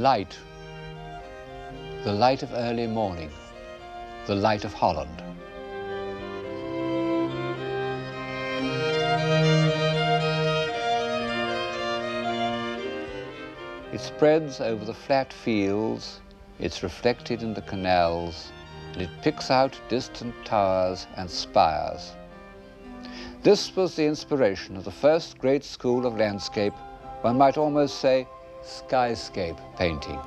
light, the light of early morning, the light of Holland. It spreads over the flat fields, it's reflected in the canals, and it picks out distant towers and spires. This was the inspiration of the first great school of landscape, one might almost say skyscape painting.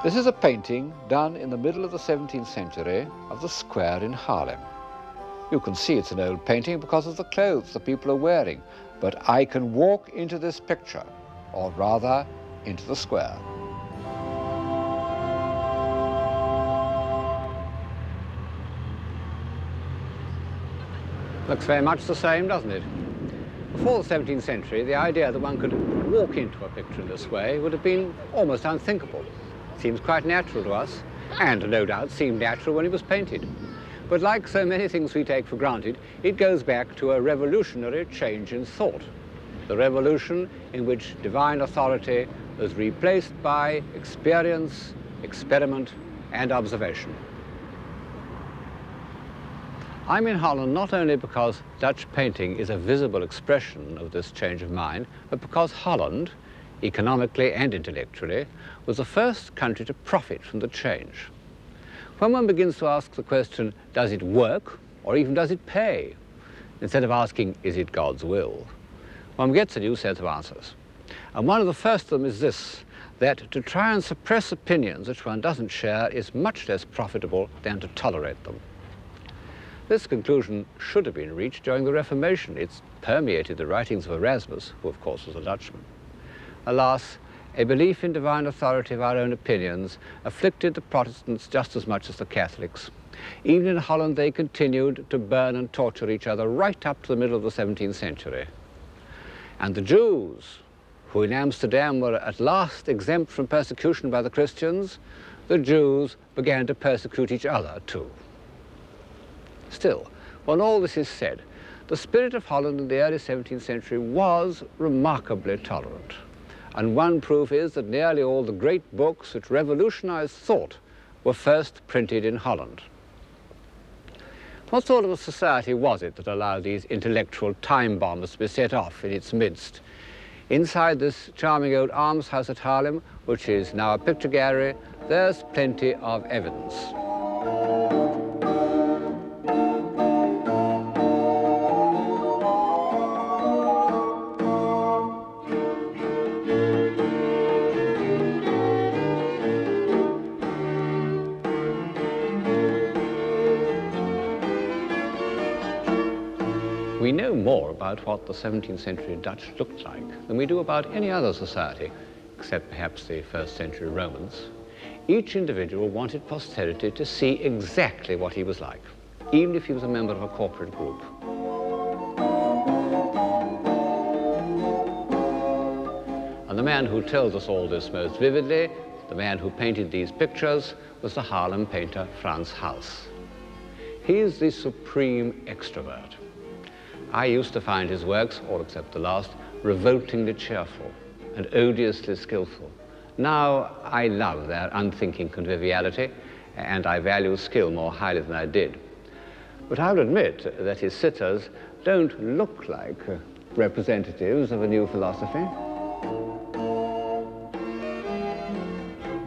This is a painting done in the middle of the 17th century of the square in Haarlem. You can see it's an old painting because of the clothes the people are wearing, but I can walk into this picture, or rather, into the square. Looks very much the same, doesn't it? Before the 17th century, the idea that one could walk into a picture in this way would have been almost unthinkable. Seems quite natural to us, and no doubt seemed natural when it was painted. But like so many things we take for granted, it goes back to a revolutionary change in thought. The revolution in which divine authority was replaced by experience, experiment, and observation. I'm in Holland not only because Dutch painting is a visible expression of this change of mind, but because Holland, economically and intellectually, was the first country to profit from the change. When one begins to ask the question, does it work, or even does it pay, instead of asking, is it God's will, one gets a new set of answers. And one of the first of them is this, that to try and suppress opinions which one doesn't share is much less profitable than to tolerate them. This conclusion should have been reached during the Reformation. It's permeated the writings of Erasmus, who of course was a Dutchman. Alas, a belief in divine authority of our own opinions afflicted the Protestants just as much as the Catholics. Even in Holland, they continued to burn and torture each other right up to the middle of the 17th century. And the Jews, who in Amsterdam were at last exempt from persecution by the Christians, the Jews began to persecute each other too. Still, when all this is said, the spirit of Holland in the early 17th century was remarkably tolerant. And one proof is that nearly all the great books which revolutionized thought were first printed in Holland. What sort of a society was it that allowed these intellectual time bombers to be set off in its midst? Inside this charming old almshouse at Haarlem, which is now a picture gallery, there's plenty of evidence. We know more about what the 17th century Dutch looked like than we do about any other society, except perhaps the first century Romans. Each individual wanted posterity to see exactly what he was like, even if he was a member of a corporate group. And the man who tells us all this most vividly, the man who painted these pictures, was the Haarlem painter Frans Hals. He's the supreme extrovert. I used to find his works, all except the last, revoltingly cheerful and odiously skillful. Now I love their unthinking conviviality, and I value skill more highly than I did. But I'll admit that his sitters don't look like representatives of a new philosophy.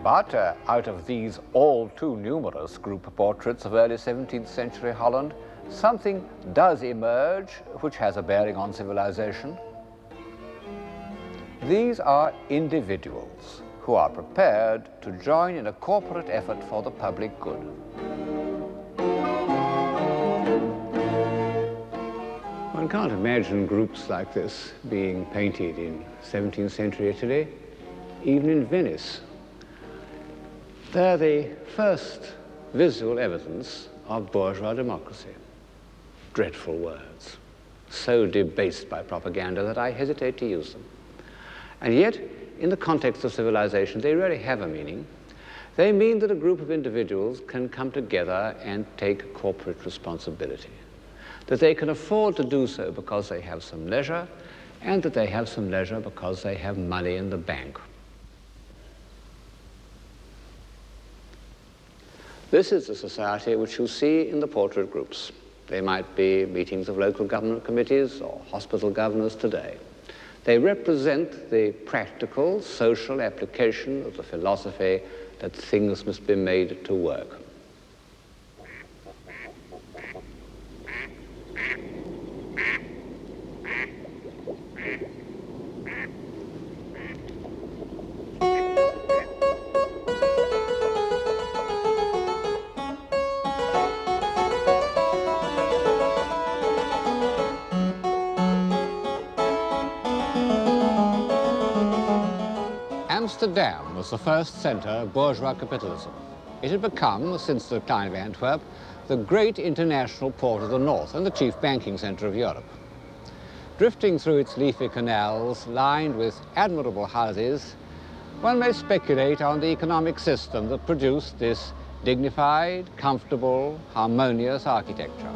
But out of these all too numerous group portraits of early 17th century Holland, something does emerge which has a bearing on civilization. These are individuals who are prepared to join in a corporate effort for the public good. One can't imagine groups like this being painted in 17th century Italy, even in Venice. They're the first visual evidence of bourgeois democracy. Dreadful words, so debased by propaganda that I hesitate to use them. And yet, in the context of civilization, they really have a meaning. They mean that a group of individuals can come together and take corporate responsibility, that they can afford to do so because they have some leisure, and that they have some leisure because they have money in the bank. This is the society which you see in the portrait groups. They might be meetings of local government committees or hospital governors today. They represent the practical, social application of the philosophy that things must be made to work. Amsterdam was the first centre of bourgeois capitalism. It had become, since the decline of Antwerp, the great international port of the north and the chief banking centre of Europe. Drifting through its leafy canals, lined with admirable houses, one may speculate on the economic system that produced this dignified, comfortable, harmonious architecture.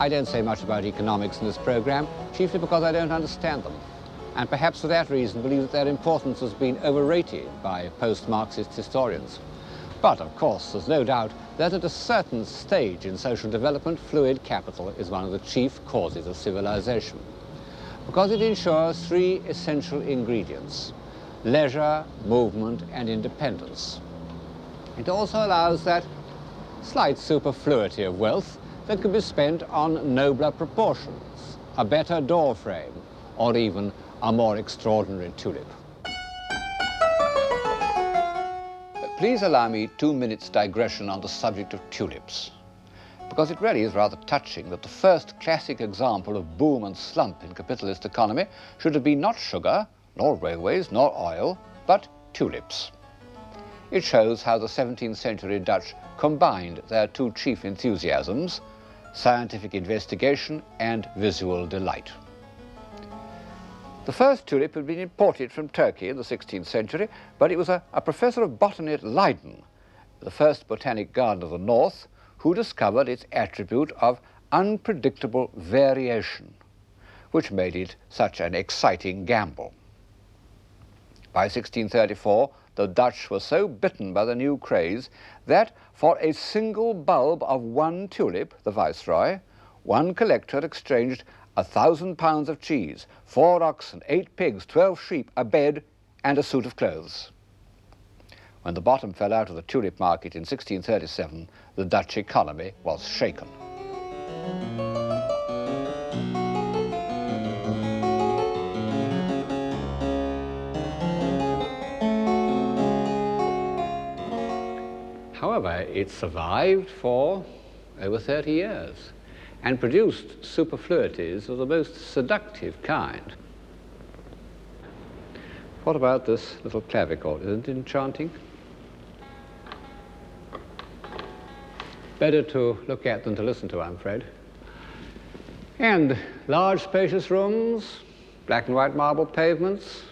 I don't say much about economics in this program, chiefly because I don't understand them, and perhaps for that reason believe that their importance has been overrated by post-Marxist historians. But, of course, there's no doubt that at a certain stage in social development, fluid capital is one of the chief causes of civilization, because it ensures three essential ingredients: leisure, movement, and independence. It also allows that slight superfluity of wealth that can be spent on nobler proportions, a better door frame, or even a more extraordinary tulip. Please allow me 2 minutes digression on the subject of tulips, because it really is rather touching that the first classic example of boom and slump in capitalist economy should have been not sugar, nor railways, nor oil, but tulips. It shows how the 17th century Dutch combined their two chief enthusiasms, scientific investigation and visual delight. The first tulip had been imported from Turkey in the 16th century, but it was a professor of botany at Leiden, the first botanic garden of the north, who discovered its attribute of unpredictable variation, which made it such an exciting gamble. By 1634, the Dutch were so bitten by the new craze that for a single bulb of one tulip, the Viceroy, one collector exchanged 1,000 pounds of cheese, 4 oxen, 8 pigs, 12 sheep, a bed, and a suit of clothes. When the bottom fell out of the tulip market in 1637, the Dutch economy was shaken. However, it survived for over 30 years and produced superfluities of the most seductive kind. What about this little clavichord? Isn't it enchanting? Better to look at than to listen to, I'm afraid. And large spacious rooms, black and white marble pavements,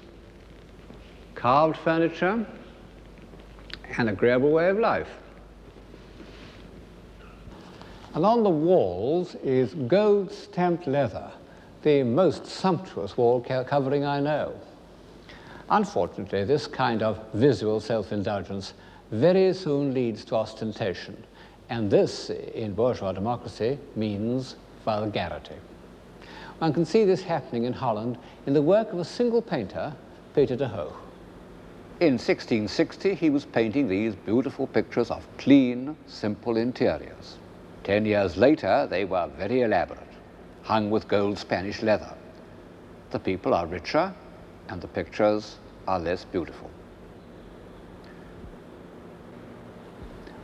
carved furniture, an agreeable way of life. And on the walls is gold-stamped leather, the most sumptuous wall covering I know. Unfortunately, this kind of visual self-indulgence very soon leads to ostentation, And this, in bourgeois democracy, means vulgarity. One can see this happening in Holland in the work of a single painter, Peter de Hooch. In 1660, he was painting these beautiful pictures of clean, simple interiors. 10 years later, they were very elaborate, hung with gold Spanish leather. The people are richer, and the pictures are less beautiful.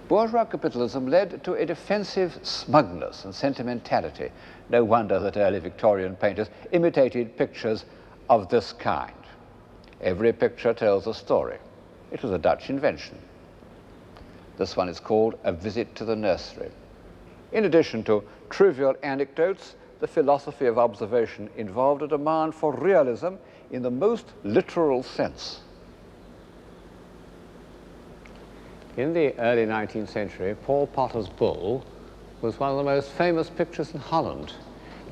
Bourgeois capitalism led to a defensive smugness and sentimentality. No wonder that early Victorian painters imitated pictures of this kind. Every picture tells a story. It was a Dutch invention. This one is called A Visit to the Nursery. In addition to trivial anecdotes, the philosophy of observation involved a demand for realism in the most literal sense. In the early 19th century, Paul Potter's Bull was one of the most famous pictures in Holland.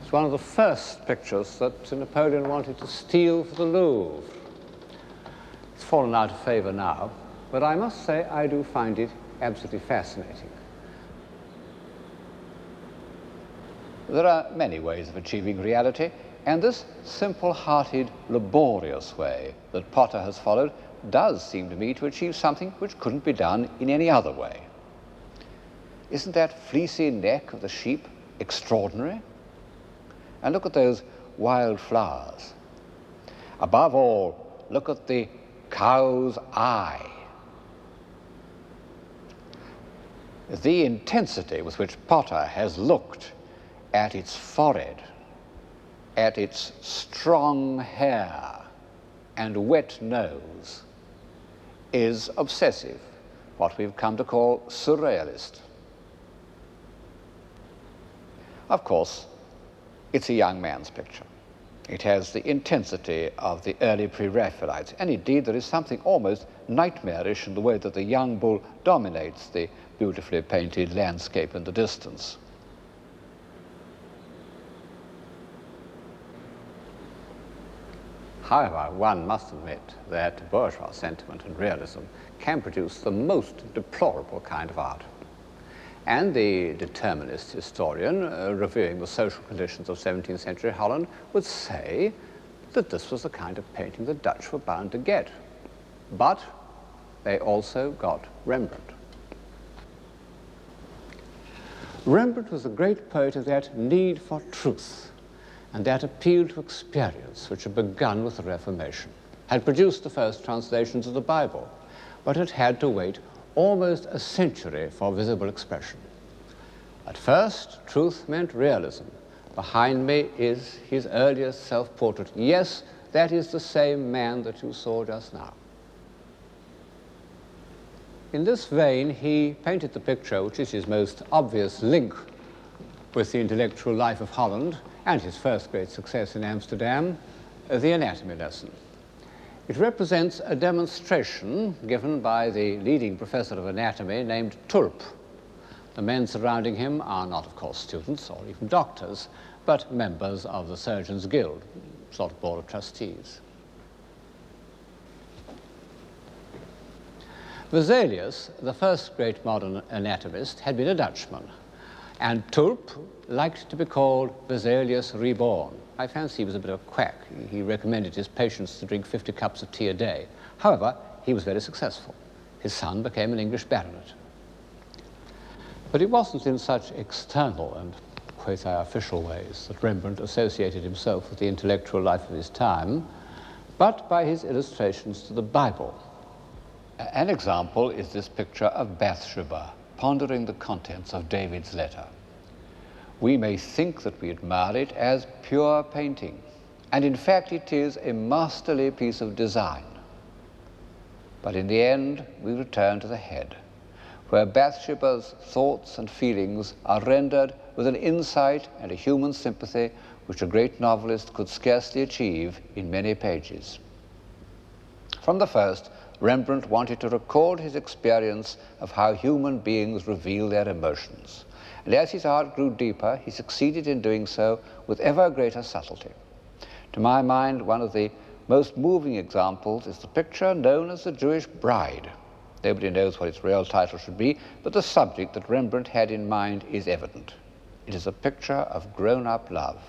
It's one of the first pictures that Napoleon wanted to steal for the Louvre. It's fallen out of favor now, but I must say I do find it absolutely fascinating. There are many ways of achieving reality, and this simple-hearted, laborious way that Potter has followed does seem to me to achieve something which couldn't be done in any other way. Isn't that fleecy neck of the sheep extraordinary? And look at those wild flowers. Above all, look at the cow's eye. The intensity with which Potter has looked at its forehead, at its strong hair and wet nose, is obsessive, what we've come to call surrealist. Of course, it's a young man's picture. It has the intensity of the early pre-Raphaelites, and indeed there is something almost nightmarish in the way that the young bull dominates the beautifully painted landscape in the distance. However, one must admit that bourgeois sentiment and realism can produce the most deplorable kind of art. And the determinist historian, reviewing the social conditions of 17th century Holland, would say that this was the kind of painting the Dutch were bound to get. But they also got Rembrandt. Rembrandt was a great poet of that need for truth and that appeal to experience which had begun with the Reformation, had produced the first translations of the Bible, but had had to wait almost a century for visible expression. At first, truth meant realism. Behind me is his earliest self-portrait. Yes, that is the same man that you saw just now. In this vein, he painted the picture which is his most obvious link with the intellectual life of Holland and his first great success in Amsterdam, the anatomy lesson. It represents a demonstration given by the leading professor of anatomy named Tulp. The men surrounding him are not, of course, students or even doctors, but members of the Surgeons' Guild, sort of board of trustees. Vesalius, the first great modern anatomist, had been a Dutchman, and Tulp liked to be called Vesalius Reborn. I fancy he was a bit of a quack. He recommended his patients to drink 50 cups of tea a day. However, he was very successful. His son became an English baronet. But it wasn't in such external and quasi-official ways that Rembrandt associated himself with the intellectual life of his time, but by his illustrations to the Bible. An example is this picture of Bathsheba pondering the contents of David's letter. We may think that we admire it as pure painting, and in fact it is a masterly piece of design. But in the end, we return to the head, where Bathsheba's thoughts and feelings are rendered with an insight and a human sympathy which a great novelist could scarcely achieve in many pages. From the first, Rembrandt wanted to record his experience of how human beings reveal their emotions. And as his art grew deeper, he succeeded in doing so with ever greater subtlety. To my mind, one of the most moving examples is the picture known as the Jewish Bride. Nobody knows what its real title should be, but the subject that Rembrandt had in mind is evident. It is a picture of grown-up love,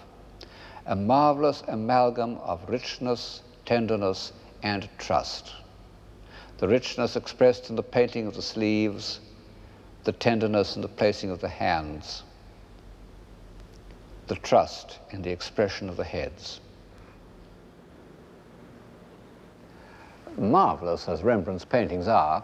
a marvelous amalgam of richness, tenderness, and trust. The richness expressed in the painting of the sleeves, the tenderness in the placing of the hands, the trust in the expression of the heads. Marvelous as Rembrandt's paintings are,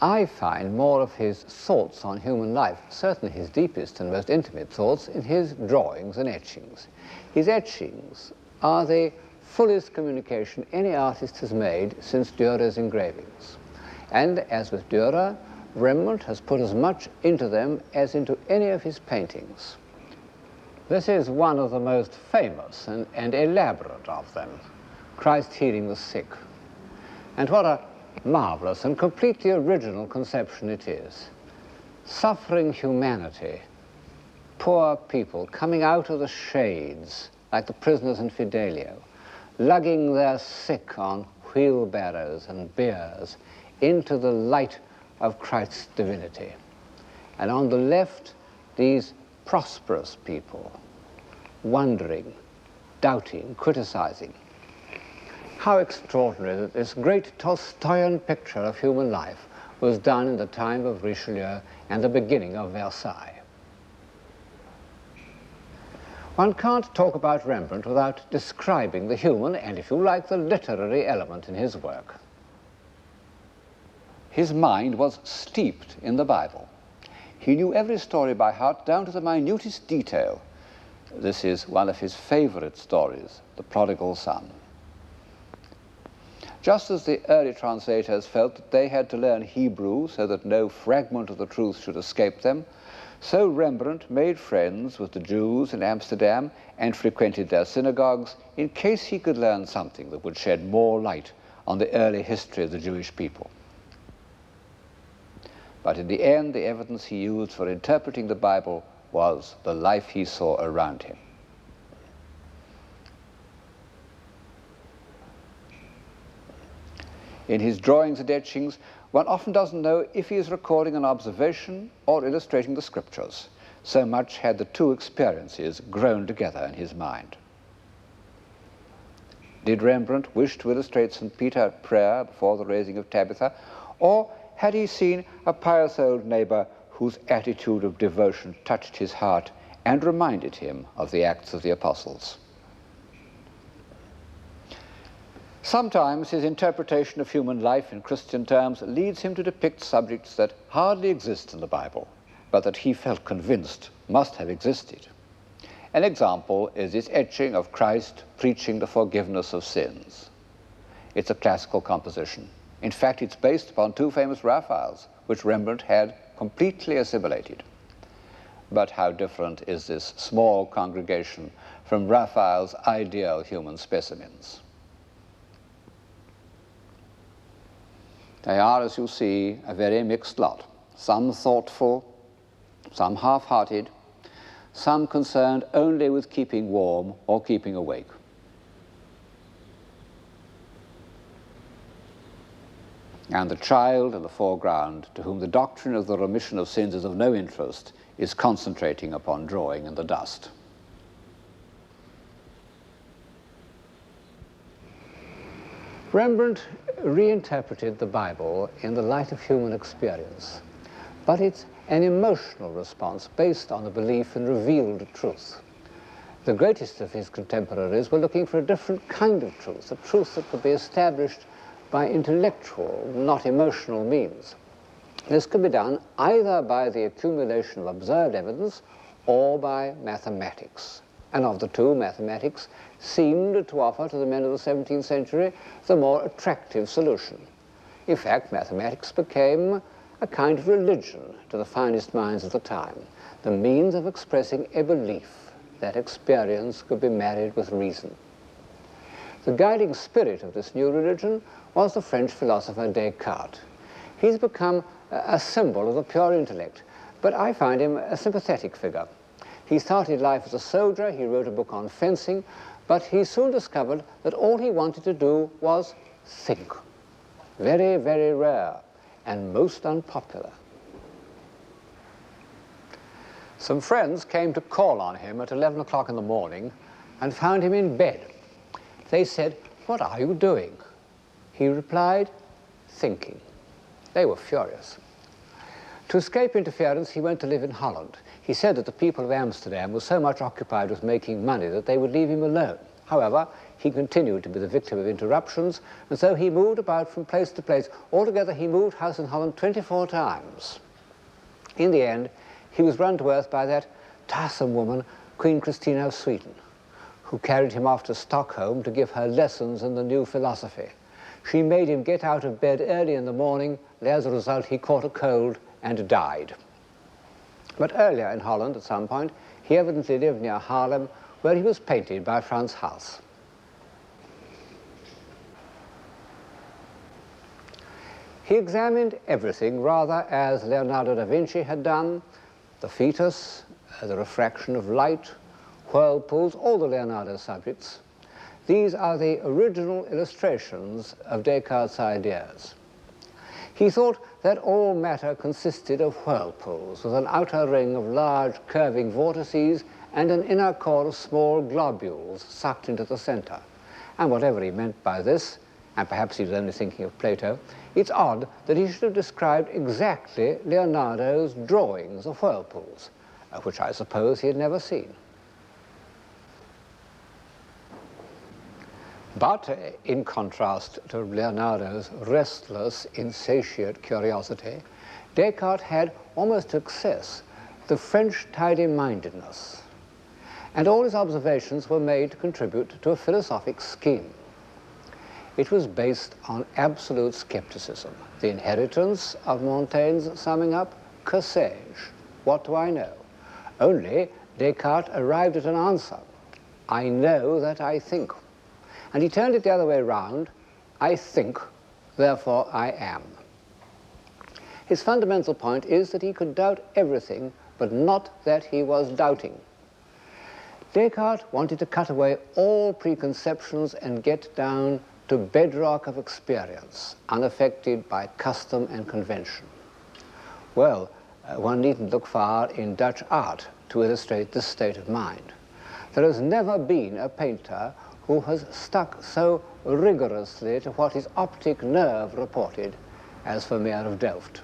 I find more of his thoughts on human life, certainly his deepest and most intimate thoughts, in his drawings and etchings. His etchings are the fullest communication any artist has made since Dürer's engravings. And as with Dürer, Rembrandt has put as much into them as into any of his paintings. This is one of the most famous and elaborate of them, Christ healing the sick. And what a marvelous and completely original conception it is. Suffering humanity, poor people coming out of the shades like the prisoners in Fidelio, lugging their sick on wheelbarrows and biers into the light of Christ's divinity. And on the left, these prosperous people, wondering, doubting, criticizing. How extraordinary that this great Tolstoyan picture of human life was done in the time of Richelieu and the beginning of Versailles. One can't talk about Rembrandt without describing the human and, if you like, the literary element in his work. His mind was steeped in the Bible. He knew every story by heart down to the minutest detail. This is one of his favorite stories, The Prodigal Son. Just as the early translators felt that they had to learn Hebrew so that no fragment of the truth should escape them, so Rembrandt made friends with the Jews in Amsterdam and frequented their synagogues in case he could learn something that would shed more light on the early history of the Jewish people. But in the end, the evidence he used for interpreting the Bible was the life he saw around him. In his drawings and etchings, one often doesn't know if he is recording an observation or illustrating the scriptures. So much had the two experiences grown together in his mind. Did Rembrandt wish to illustrate St. Peter at prayer before the raising of Tabitha, or had he seen a pious old neighbor whose attitude of devotion touched his heart and reminded him of the Acts of the Apostles? Sometimes his interpretation of human life in Christian terms leads him to depict subjects that hardly exist in the Bible, but that he felt convinced must have existed. An example is this etching of Christ preaching the forgiveness of sins. It's a classical composition. In fact, it's based upon two famous Raphaels, which Rembrandt had completely assimilated. But how different is this small congregation from Raphael's ideal human specimens? They are, as you see, a very mixed lot. Some thoughtful, some half-hearted, some concerned only with keeping warm or keeping awake. And the child in the foreground, to whom the doctrine of the remission of sins is of no interest, is concentrating upon drawing in the dust. Rembrandt reinterpreted the Bible in the light of human experience, but it's an emotional response based on a belief in revealed truth. The greatest of his contemporaries were looking for a different kind of truth, a truth that could be established by intellectual, not emotional means. This could be done either by the accumulation of observed evidence or by mathematics. And of the two, mathematics seemed to offer to the men of the 17th century the more attractive solution. In fact, mathematics became a kind of religion to the finest minds of the time, the means of expressing a belief that experience could be married with reason. The guiding spirit of this new religion was the French philosopher Descartes. He's become a symbol of the pure intellect, but I find him a sympathetic figure. He started life as a soldier, he wrote a book on fencing, but he soon discovered that all he wanted to do was think. Very, very rare. and most unpopular. Some friends came to call on him at 11 o'clock in the morning and found him in bed. They said, "What are you doing?" He replied, "Thinking." They were furious. To escape interference, he went to live in Holland. He said that the people of Amsterdam were so much occupied with making money that they would leave him alone. However, he continued to be the victim of interruptions, and so he moved about from place to place. Altogether, he moved house in Holland 24 times. In the end, he was run to earth by that tiresome woman, Queen Christina of Sweden, who carried him off to Stockholm to give her lessons in the new philosophy. She made him get out of bed early in the morning, and as a result, he caught a cold and died. But earlier in Holland, at some point, he evidently lived near Haarlem, where he was painted by Frans Hals. He examined everything rather as Leonardo da Vinci had done: the fetus, the refraction of light, whirlpools, all the Leonardo subjects. These are the original illustrations of Descartes' ideas. He thought that all matter consisted of whirlpools, with an outer ring of large curving vortices and an inner core of small globules sucked into the center. And whatever he meant by this, and perhaps he was only thinking of Plato, it's odd that he should have described exactly Leonardo's drawings of whirlpools, which I suppose he had never seen. But in contrast to Leonardo's restless, insatiate curiosity, Descartes had, almost to excess, the French tidy-mindedness. And all his observations were made to contribute to a philosophic scheme. It was based on absolute skepticism, the inheritance of Montaigne's summing up, que sais-je, what do I know? Only Descartes arrived at an answer: I know that I think. And he turned it the other way round: I think, therefore I am. His fundamental point is that he could doubt everything, but not that he was doubting. Descartes wanted to cut away all preconceptions and get down to bedrock of experience, unaffected by custom and convention. Well, one needn't look far in Dutch art to illustrate this state of mind. There has never been a painter who has stuck so rigorously to what his optic nerve reported as Vermeer of Delft.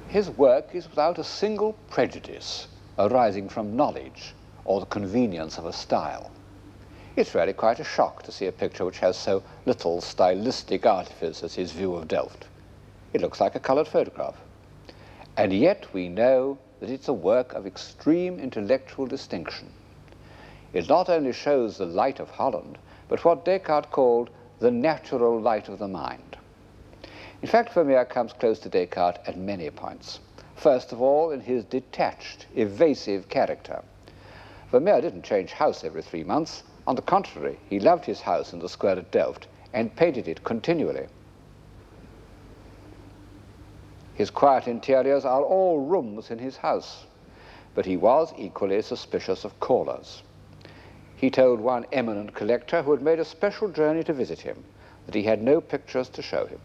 His work is without a single prejudice arising from knowledge or the convenience of a style. It's really quite a shock to see a picture which has so little stylistic artifice as his view of Delft. It looks like a colored photograph. And yet we know that it's a work of extreme intellectual distinction. It not only shows the light of Holland, but what Descartes called the natural light of the mind. In fact, Vermeer comes close to Descartes at many points. First of all, in his detached, evasive character. Vermeer didn't change house every 3 months. On the contrary, he loved his house in the square at Delft and painted it continually. His quiet interiors are all rooms in his house, but he was equally suspicious of callers. He told one eminent collector who had made a special journey to visit him that he had no pictures to show him,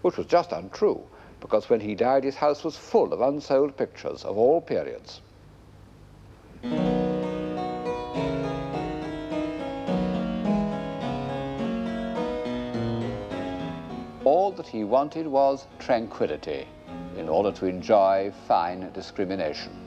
which was just untrue, because when he died his house was full of unsold pictures of all periods. All that he wanted was tranquility in order to enjoy fine discrimination.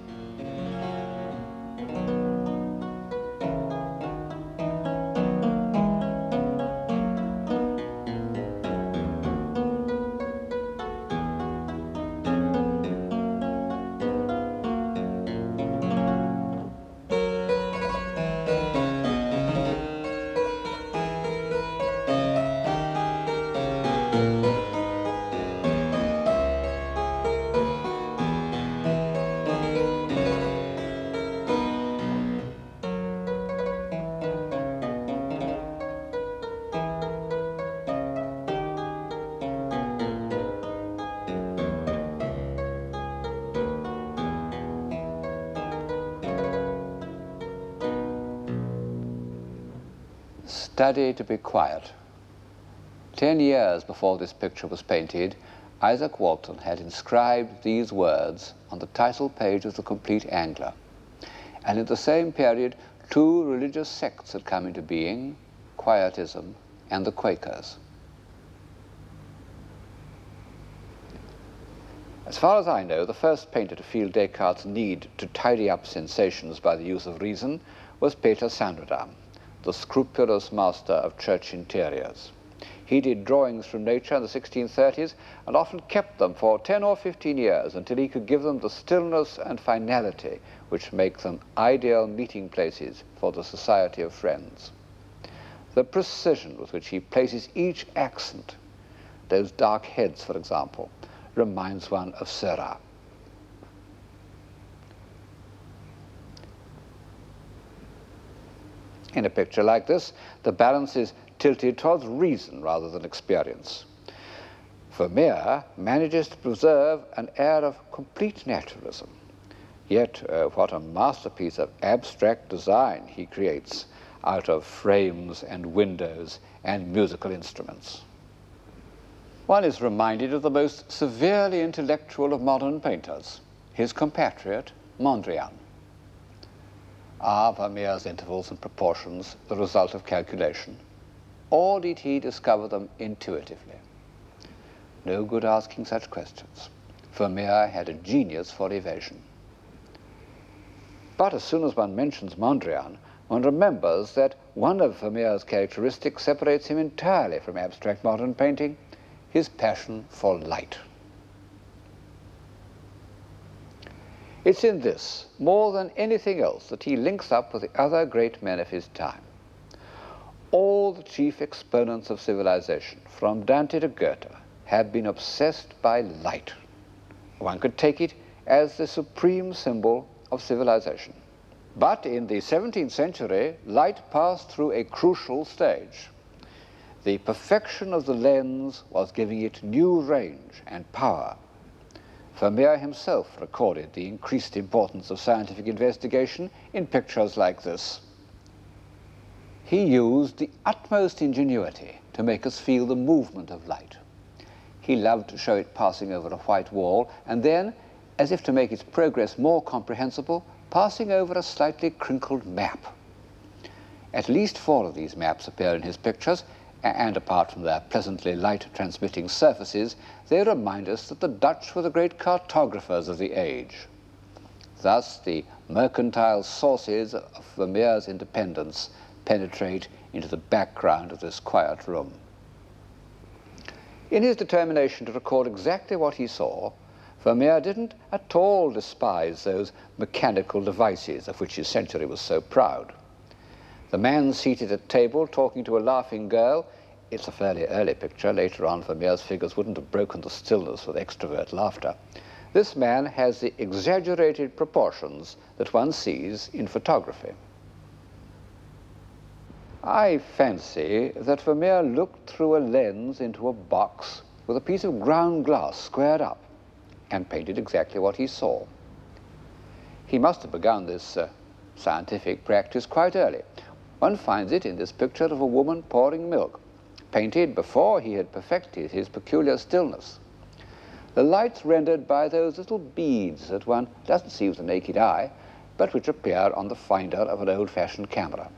Study to be quiet. 10 years before this picture was painted, Isaac Walton had inscribed these words on the title page of The Complete Angler. And in the same period, two religious sects had come into being, Quietism and the Quakers. As far as I know, the first painter to feel Descartes' need to tidy up sensations by the use of reason was Peter Sanrodam, the scrupulous master of church interiors. He did drawings from nature in the 1630s and often kept them for 10 or 15 years until he could give them the stillness and finality which make them ideal meeting places for the society of friends. The precision with which he places each accent, those dark heads, for example, reminds one of Seurat. In a picture like this, the balance is tilted towards reason rather than experience. Vermeer manages to preserve an air of complete naturalism. Yet what a masterpiece of abstract design he creates out of frames and windows and musical instruments. One is reminded of the most severely intellectual of modern painters, his compatriot Mondrian. Are Vermeer's intervals and proportions the result of calculation, or did he discover them intuitively? No good asking such questions. Vermeer had a genius for evasion. But as soon as one mentions Mondrian, one remembers that one of Vermeer's characteristics separates him entirely from abstract modern painting: his passion for light. It's in this, more than anything else, that he links up with the other great men of his time. All the chief exponents of civilization, from Dante to Goethe, have been obsessed by light. One could take it as the supreme symbol of civilization. But in the 17th century, light passed through a crucial stage. The perfection of the lens was giving it new range and power. Vermeer himself recorded the increased importance of scientific investigation in pictures like this. He used the utmost ingenuity to make us feel the movement of light. He loved to show it passing over a white wall, and then, as if to make its progress more comprehensible, passing over a slightly crinkled map. At least 4 of these maps appear in his pictures, and apart from their pleasantly light-transmitting surfaces, they remind us that the Dutch were the great cartographers of the age. Thus, the mercantile sources of Vermeer's independence penetrate into the background of this quiet room. In his determination to record exactly what he saw, Vermeer didn't at all despise those mechanical devices of which his century was so proud. The man seated at table talking to a laughing girl, it's a fairly early picture. Later on, Vermeer's figures wouldn't have broken the stillness with extrovert laughter. This man has the exaggerated proportions that one sees in photography. I fancy that Vermeer looked through a lens into a box with a piece of ground glass squared up and painted exactly what he saw. He must have begun this scientific practice quite early. One finds it in this picture of a woman pouring milk, painted before he had perfected his peculiar stillness. The light's rendered by those little beads that one doesn't see with the naked eye, but which appear on the finder of an old-fashioned camera.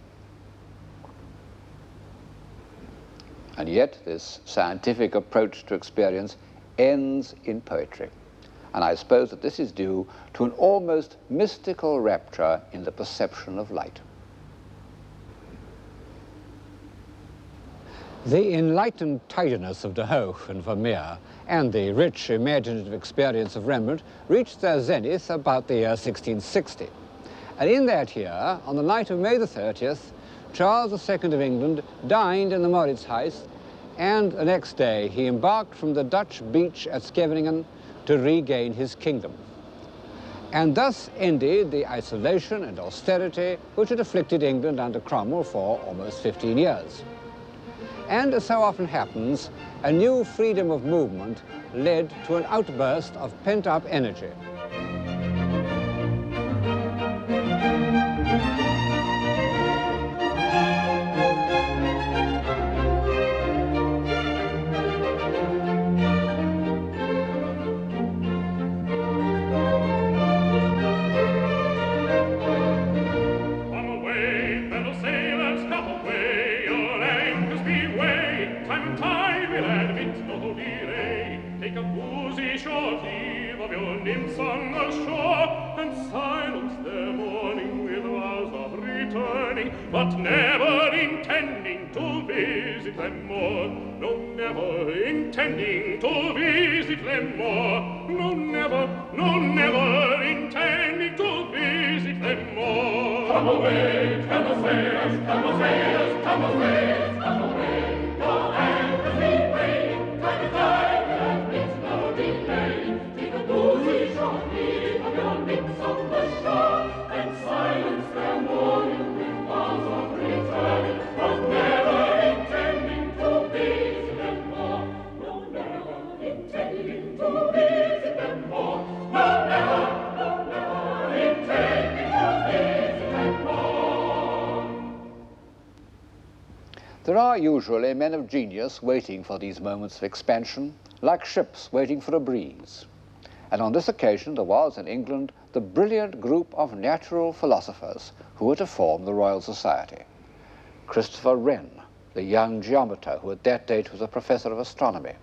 And yet this scientific approach to experience ends in poetry. And I suppose that this is due to an almost mystical rapture in the perception of light. The enlightened tidiness of De Hooch and Vermeer and the rich imaginative experience of Rembrandt reached their zenith about the year 1660. And in that year, on the night of May the 30th, Charles II of England dined in the Mauritshuis, and the next day he embarked from the Dutch beach at Scheveningen to regain his kingdom. And thus ended the isolation and austerity which had afflicted England under Cromwell for almost 15 years. And as so often happens, a new freedom of movement led to an outburst of pent-up energy. winds on the shore, and silence their mourning with vows of returning, but never intending to visit them more. No, never intending to visit them more. No, never intending to visit them more. Come away, come away, come away, come away, come away. Your anchors we weigh, try to guide and with no delay. Take a boozy short leave of your lips on the shore, and silence their mourning with vows of returning, but never intending to visit them more. No, never intending to visit them more. No, never intending to visit them more. There are usually men of genius waiting for these moments of expansion, like ships waiting for a breeze. And on this occasion there was in England the brilliant group of natural philosophers who were to form the Royal Society. Christopher Wren, the young geometer who at that date was a professor of astronomy.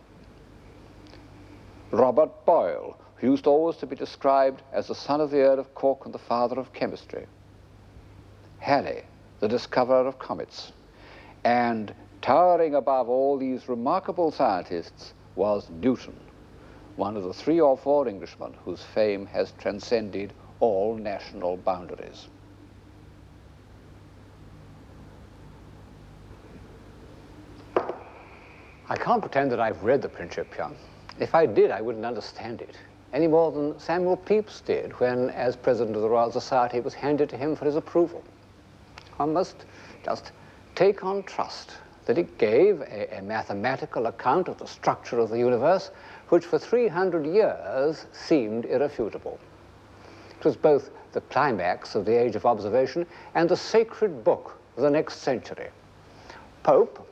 Robert Boyle, who used always to be described as the son of the Earl of Cork and the father of chemistry. Halley, the discoverer of comets. And towering above all these remarkable scientists was Newton, one of the 3 or 4 Englishmen whose fame has transcended all national boundaries. I can't pretend that I've read the Principia. If I did, I wouldn't understand it, any more than Samuel Pepys did when, as president of the Royal Society, it was handed to him for his approval. One must just take on trust that it gave a mathematical account of the structure of the universe, which for 300 years seemed irrefutable. It was both the climax of the age of observation and the sacred book of the next century. Pope,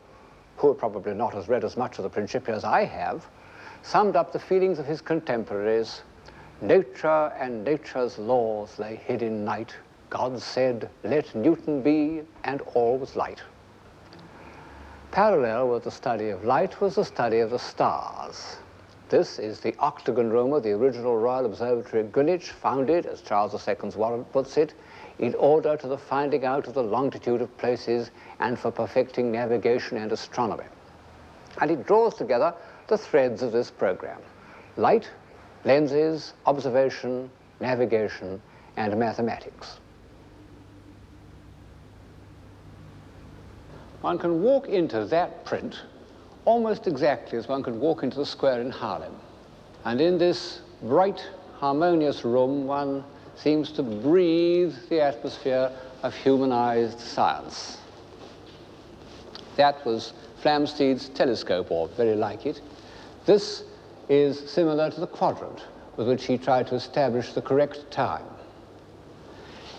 who had probably not as read as much of the Principia as I have, summed up the feelings of his contemporaries. Nature and nature's laws lay hid in night. God said, let Newton be, and all was light. Parallel with the study of light was the study of the stars. This is the octagon room of the original Royal Observatory at Greenwich, founded, as Charles II's warrant puts it, in order to the finding out of the longitude of places and for perfecting navigation and astronomy. And it draws together the threads of this program: light, lenses, observation, navigation, and mathematics. One can walk into that print almost exactly as one could walk into the square in Harlem. And in this bright, harmonious room, one seems to breathe the atmosphere of humanized science. That was Flamsteed's telescope, or very like it. This is similar to the quadrant with which he tried to establish the correct time.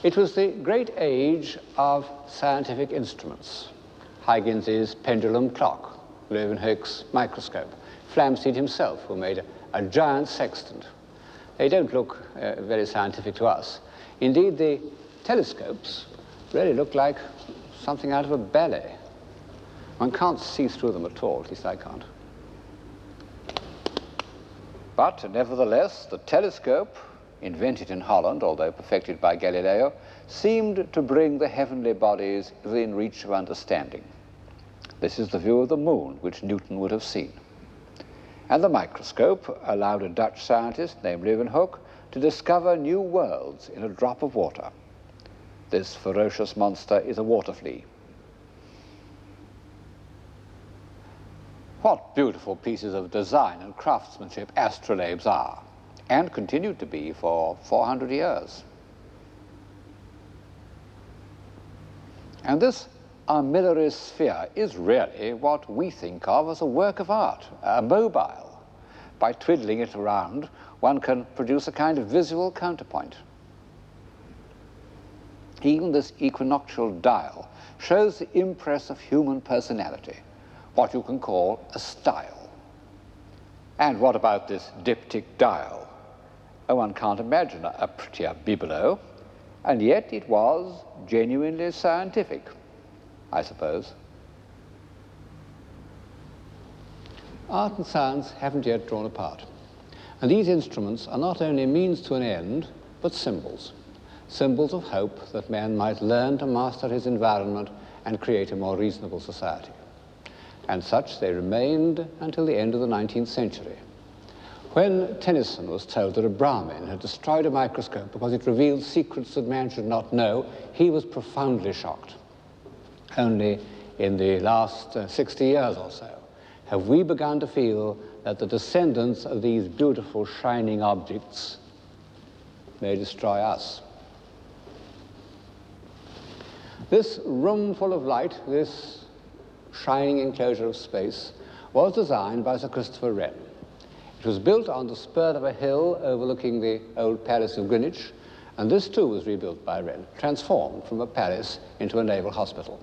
It was the great age of scientific instruments. Huygens's pendulum clock, Leeuwenhoek's microscope, Flamsteed himself, who made a giant sextant. They don't look very scientific to us. Indeed, the telescopes really look like something out of a ballet. One can't see through them at all, at least I can't. But nevertheless, the telescope, invented in Holland, although perfected by Galileo, seemed to bring the heavenly bodies within reach of understanding. This is the view of the moon, which Newton would have seen. And the microscope allowed a Dutch scientist named Leeuwenhoek to discover new worlds in a drop of water. This ferocious monster is a water flea. What beautiful pieces of design and craftsmanship astrolabes are, and continued to be for 400 years. And this armillary sphere is really what we think of as a work of art, a mobile. By twiddling it around, one can produce a kind of visual counterpoint. Even this equinoctial dial shows the impress of human personality, what you can call a style. And what about this diptych dial? Oh, one can't imagine a prettier bibelot, and yet it was genuinely scientific, I suppose. Art and science haven't yet drawn apart. And these instruments are not only means to an end, but symbols. Symbols of hope that man might learn to master his environment and create a more reasonable society. And such they remained until the end of the 19th century. When Tennyson was told that a Brahmin had destroyed a microscope because it revealed secrets that man should not know, he was profoundly shocked. Only in the last 60 years or so have we begun to feel that the descendants of these beautiful shining objects may destroy us. This room full of light, this shining enclosure of space, was designed by Sir Christopher Wren. It was built on the spur of a hill overlooking the old Palace of Greenwich, and this too was rebuilt by Wren, transformed from a palace into a naval hospital.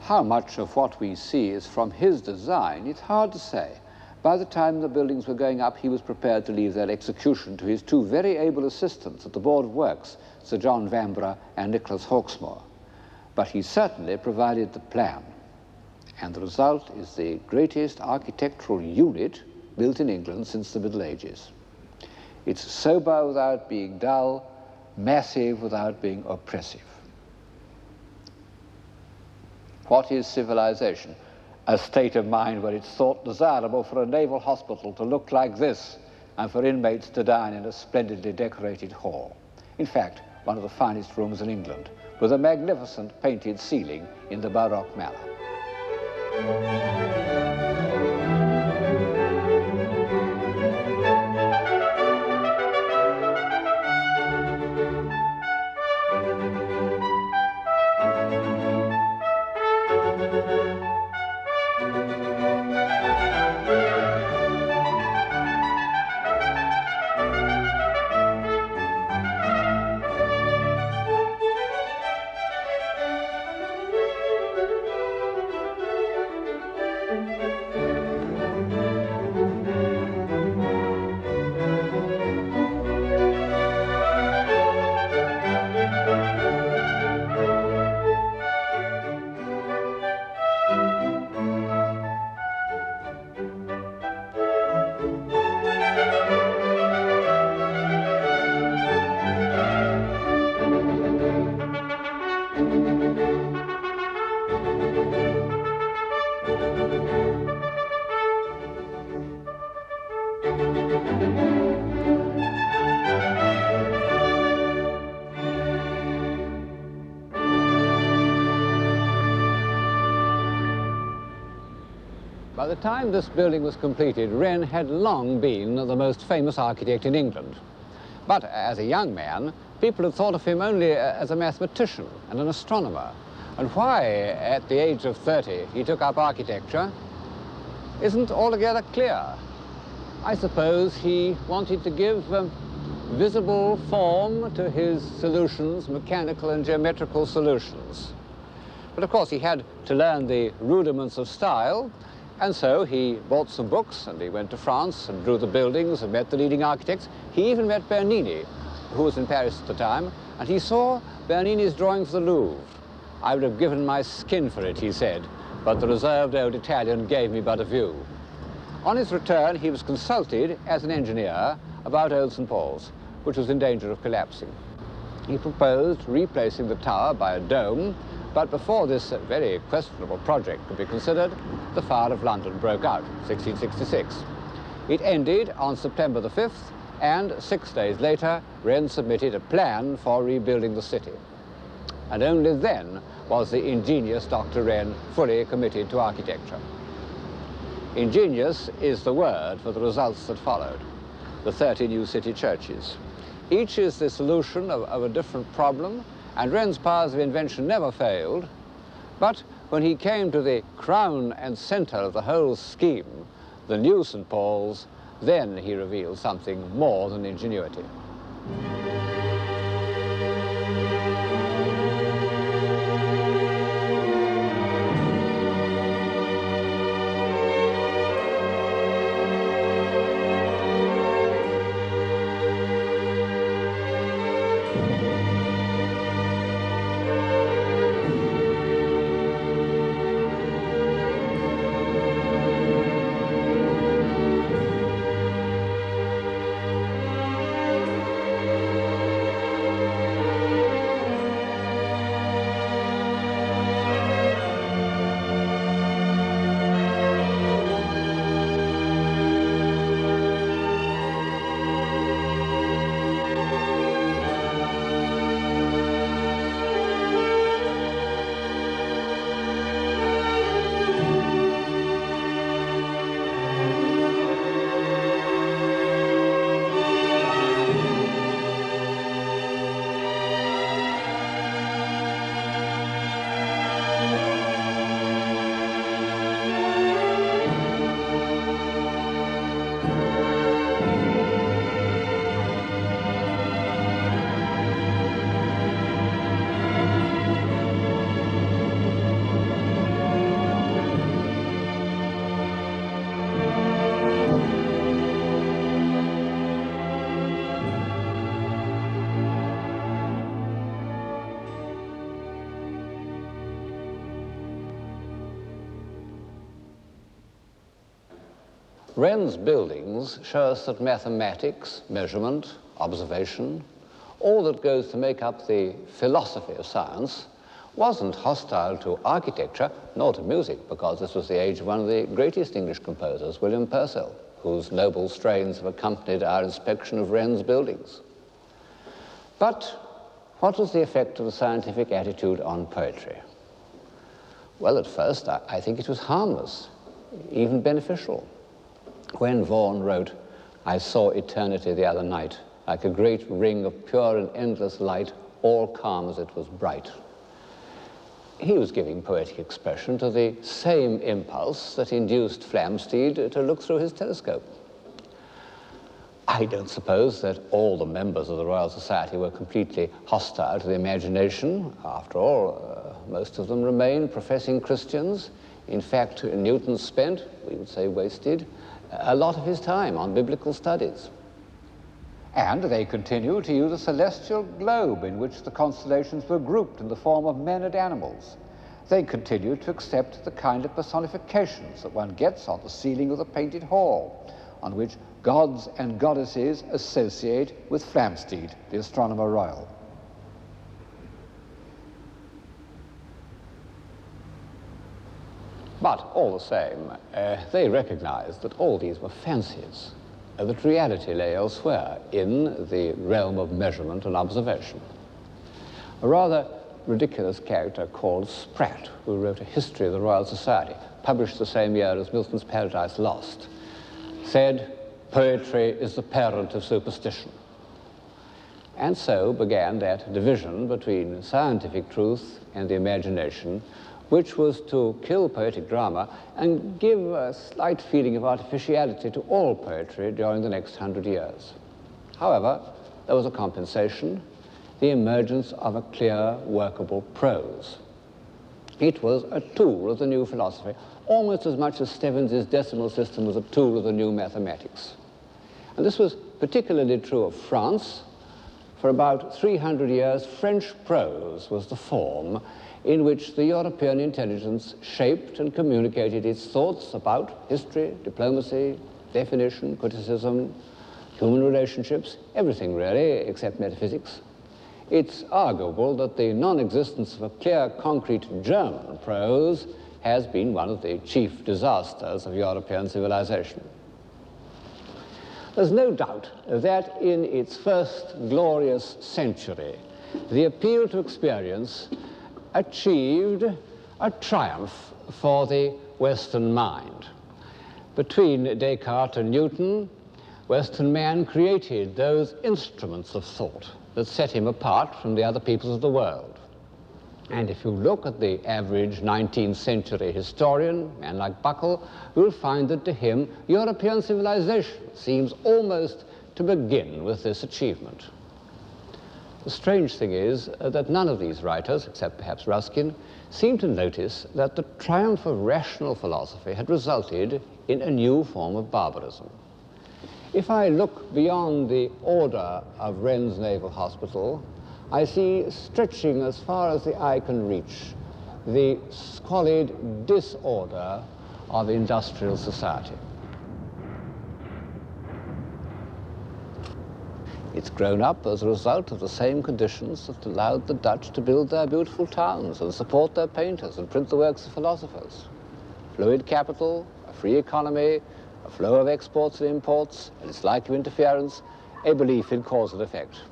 How much of what we see is from his design, it's hard to say. By the time the buildings were going up, he was prepared to leave their execution to his two very able assistants at the Board of Works, Sir John Vanbrugh and Nicholas Hawksmoor. But he certainly provided the plan. And the result is the greatest architectural unit built in England since the Middle Ages. It's sober without being dull, massive without being oppressive. What is civilization? A state of mind where it's thought desirable for a naval hospital to look like this and for inmates to dine in a splendidly decorated hall. In fact, one of the finest rooms in England, with a magnificent painted ceiling in the Baroque manner. By the time this building was completed, Wren had long been the most famous architect in England. But as a young man, people had thought of him only as a mathematician and an astronomer. And why, at the age of 30, he took up architecture isn't altogether clear. I suppose he wanted to give visible form to his solutions, mechanical and geometrical solutions. But of course he had to learn the rudiments of style, and so he bought some books and he went to France and drew the buildings and met the leading architects. He even met Bernini, who was in Paris at the time, and he saw Bernini's drawing for the Louvre. I would have given my skin for it, he said, but the reserved old Italian gave me but a view. On his return, he was consulted as an engineer about Old St. Paul's, which was in danger of collapsing. He proposed replacing the tower by a dome, but before this very questionable project could be considered, the fire of London broke out, 1666. It ended on September the 5th, and 6 days later, Wren submitted a plan for rebuilding the city. And only then was the ingenious Dr. Wren fully committed to architecture. Ingenious is the word for the results that followed, the 30 new city churches. Each is the solution of a different problem, and Wren's powers of invention never failed. But when he came to the crown and center of the whole scheme, the new St. Paul's, then he revealed something more than ingenuity. Wren's buildings show us that mathematics, measurement, observation, all that goes to make up the philosophy of science, wasn't hostile to architecture, nor to music, because this was the age of one of the greatest English composers, William Purcell, whose noble strains have accompanied our inspection of Wren's buildings. But what was the effect of the scientific attitude on poetry? Well, at first, I think it was harmless, even beneficial. When Vaughan wrote, "I saw eternity the other night, like a great ring of pure and endless light, all calm as it was bright," he was giving poetic expression to the same impulse that induced Flamsteed to look through his telescope. I don't suppose that all the members of the Royal Society were completely hostile to the imagination. After all, most of them remained professing Christians. In fact, Newton spent, we would say wasted, a lot of his time on biblical studies. And they continued to use a celestial globe in which the constellations were grouped in the form of men and animals. They continued to accept the kind of personifications that one gets on the ceiling of the painted hall, on which gods and goddesses associate with Flamsteed, the astronomer royal. But all the same, they recognized that all these were fancies, that reality lay elsewhere in the realm of measurement and observation. A rather ridiculous character called Spratt, who wrote a history of the Royal Society, published the same year as Milton's Paradise Lost, said, "Poetry is the parent of superstition." And so began that division between scientific truth and the imagination, which was to kill poetic drama and give a slight feeling of artificiality to all poetry during the next 100 years. However, there was a compensation, the emergence of a clear, workable prose. It was a tool of the new philosophy, almost as much as Stevens's decimal system was a tool of the new mathematics. And this was particularly true of France. For about 300 years, French prose was the form in which the European intelligence shaped and communicated its thoughts about history, diplomacy, definition, criticism, human relationships, everything really, except metaphysics. It's arguable that the non-existence of a clear, concrete German prose has been one of the chief disasters of European civilization. There's no doubt that in its first glorious century, the appeal to experience achieved a triumph for the Western mind. Between Descartes and Newton, Western man created those instruments of thought that set him apart from the other peoples of the world. And if you look at the average 19th century historian, a man like Buckle, you'll find that to him, European civilization seems almost to begin with this achievement. The strange thing is that none of these writers, except perhaps Ruskin, seem to notice that the triumph of rational philosophy had resulted in a new form of barbarism. If I look beyond the order of Wren's Naval Hospital, I see stretching as far as the eye can reach the squalid disorder of industrial society. It's grown up as a result of the same conditions that allowed the Dutch to build their beautiful towns and support their painters and print the works of philosophers. Fluid capital, a free economy, a flow of exports and imports, and its lack of interference, a belief in cause and effect.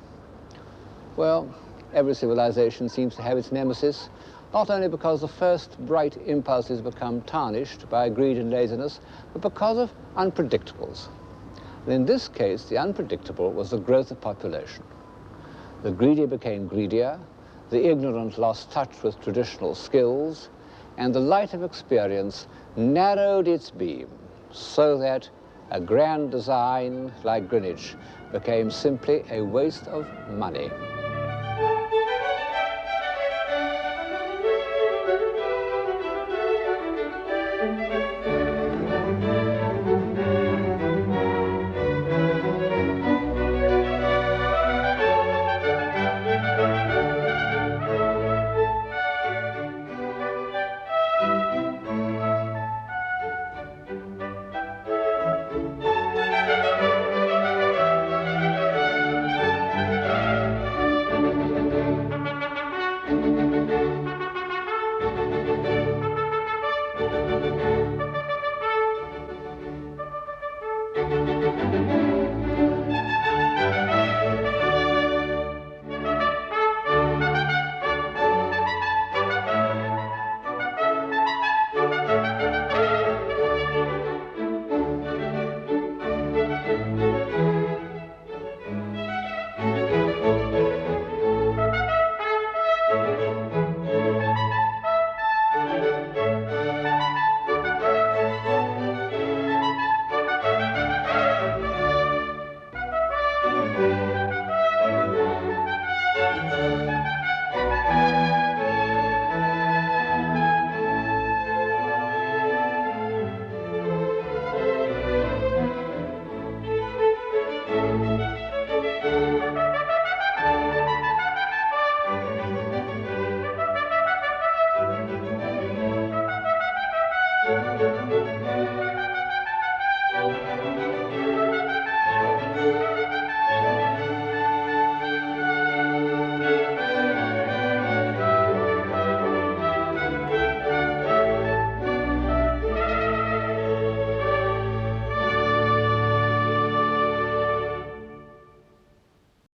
Well, every civilization seems to have its nemesis, not only because the first bright impulses become tarnished by greed and laziness, but because of unpredictables. And in this case, the unpredictable was the growth of population. The greedy became greedier, the ignorant lost touch with traditional skills, and the light of experience narrowed its beam so that a grand design like Greenwich became simply a waste of money.